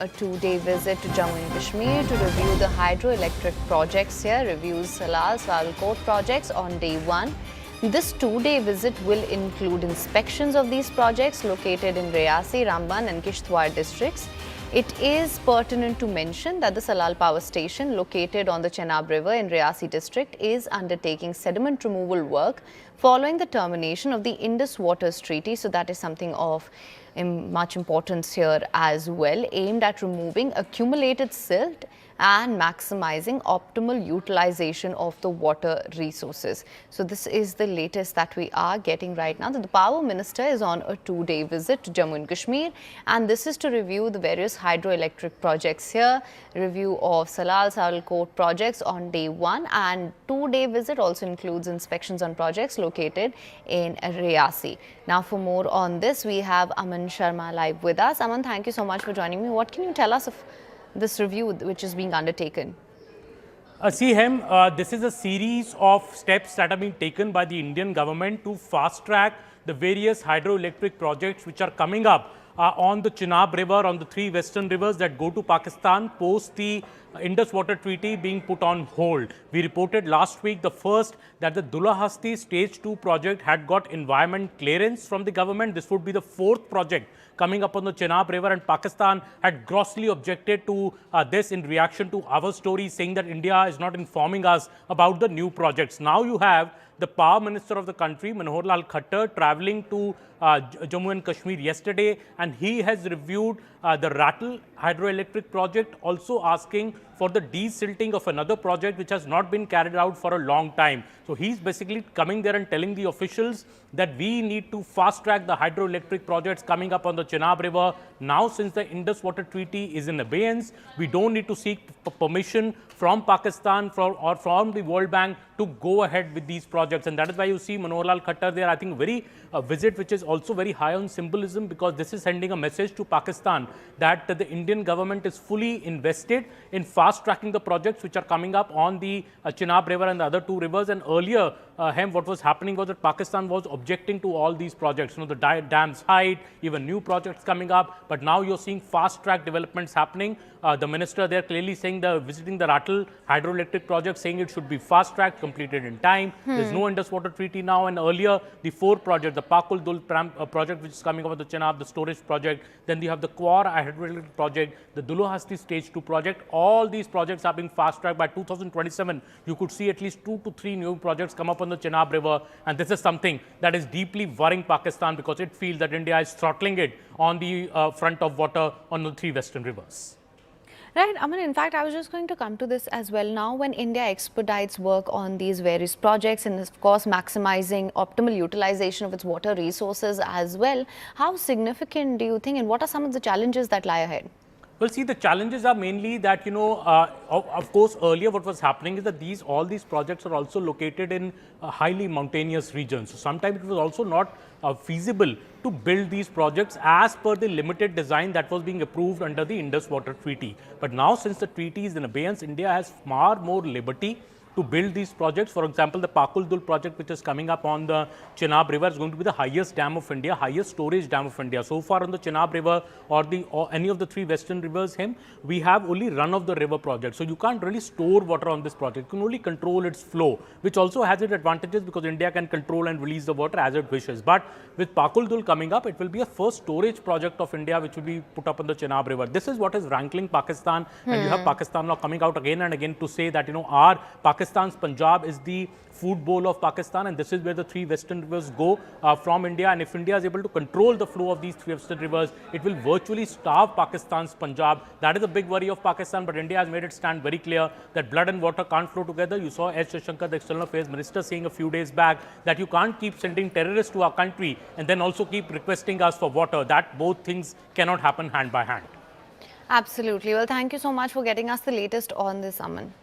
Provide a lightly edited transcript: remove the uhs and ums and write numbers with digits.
A two-day visit to Jammu and Kashmir to review the hydroelectric projects here, reviews Salal Sialkot projects on day one. This two-day visit will include inspections of these projects located in Riyasi, Ramban and Kishtwar districts. It is pertinent to mention that the Salal power station located on the Chenab River in Riyasi district is undertaking sediment removal work following the termination of the Indus Waters Treaty. So that is something of much importance here as well, aimed at removing accumulated silt and maximizing optimal utilization of the water resources. So this is the latest that we are getting right now. The Power Minister is on a two-day visit to Jammu and Kashmir, and this is to review the various hydroelectric projects here, review of Salal Sialkot projects on day one, and two-day visit also includes inspections on projects located in Riyasi. Now for more on this, we have Aman Sharma live with us. Aman, thank you so much for joining me. What can you tell us of this review which is being undertaken? This is a series of steps that have been taken by the Indian government to fast track the various hydroelectric projects which are coming up on the Chenab River, on the three western rivers that go to Pakistan post the Indus Water Treaty being put on hold. We reported last week the first that the Dulahasti Stage 2 project had got environment clearance from the government. This would be the fourth project coming up on the Chenab River, and Pakistan had grossly objected to this in reaction to our story, saying that India is not informing us about the new projects. Now you have the Power Minister of the country, Manohar Lal Khattar, travelling to Jammu and Kashmir yesterday, and he has reviewed the Rattle hydroelectric project, also asking for the desilting of another project which has not been carried out for a long time. So he's basically coming there and telling the officials that we need to fast track the hydroelectric projects coming up on the Chenab River. Now, since the Indus Water Treaty is in abeyance, we don't need to seek permission from Pakistan or from the World Bank to go ahead with these projects. And that is why you see Manohar Lal Khattar there, I think, very visit which is also very high on symbolism, because this is sending a message to Pakistan that the Indian government is fully invested in fast tracking the projects which are coming up on the Chenab River and the other two rivers. And earlier, what was happening was that Pakistan was objecting to all these projects, the dam's height, even new projects coming up. But now you're seeing fast track developments happening. The minister there clearly saying visiting the Rattle hydroelectric project, saying it should be fast tracked, completed in time. There's no Indus Water Treaty now, and earlier the four projects, the Pakul Dul project which is coming up with the Chenab, the storage project, then you have the Kwar hydroelectric project, the Dulahasti Stage 2 project. All these projects are being fast tracked. By 2027, you could see at least 2 to 3 new projects come up on the Chenab River, and this is something that is deeply worrying Pakistan, because it feels that India is throttling it on the front of water on the three western rivers. Right, I mean, in fact, I was just going to come to this as well. Now, when India expedites work on these various projects and, of course, maximizing optimal utilization of its water resources as well, how significant do you think, and what are some of the challenges that lie ahead? Well, see, the challenges are mainly that, of course, earlier what was happening is that all these projects are also located in highly mountainous regions. So sometimes it was also not feasible to build these projects as per the limited design that was being approved under the Indus Water Treaty. But now, since the treaty is in abeyance, India has far more liberty to build these projects. For example, the Pakul Dul project, which is coming up on the Chenab River, is going to be the highest dam of India, highest storage dam of India. So far on the Chenab River or any of the three western rivers, we have only run of the river project. So you can't really store water on this project. You can only control its flow, which also has its advantages, because India can control and release the water as it wishes. But with Pakul Dul coming up, it will be a first storage project of India which will be put up on the Chenab River. This is what is rankling Pakistan, and you have Pakistan now coming out again and again to say that, our Pakistan's Punjab is the food bowl of Pakistan, and this is where the three western rivers go from India. And if India is able to control the flow of these three western rivers, it will virtually starve Pakistan's Punjab. That is a big worry of Pakistan, but India has made it stand very clear that blood and water can't flow together. You saw S. Jaishankar, the External Affairs Minister, saying a few days back that you can't keep sending terrorists to our country and then also keep requesting us for water. That both things cannot happen hand by hand. Absolutely. Well, thank you so much for getting us the latest on this, Aman.